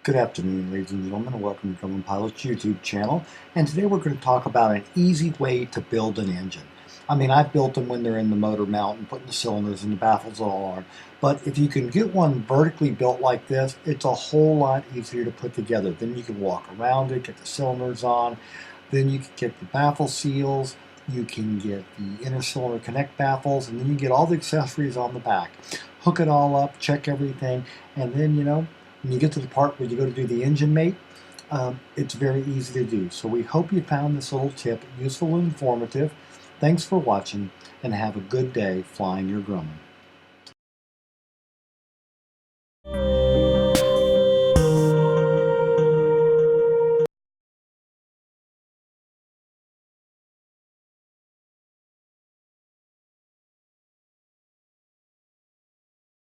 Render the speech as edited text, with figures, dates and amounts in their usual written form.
Good afternoon, ladies and gentlemen, and welcome to Grumman Pilot's YouTube channel. And today we're going to talk about an easy way to build an engine. I mean, I've built them when they're in the motor mount and putting the cylinders and the baffles all on. But if you can get one vertically built like this, it's a whole lot easier to put together. Then you can walk around it, get the cylinders on. Then you can get the baffle seals. You can get the inner cylinder connect baffles, and then you get all the accessories on the back. Hook it all up, check everything, and then, when you get to the part where you go to do the engine mate, it's very easy to do. So we hope you found this little tip useful and informative. Thanks for watching, and have a good day flying your Grumman.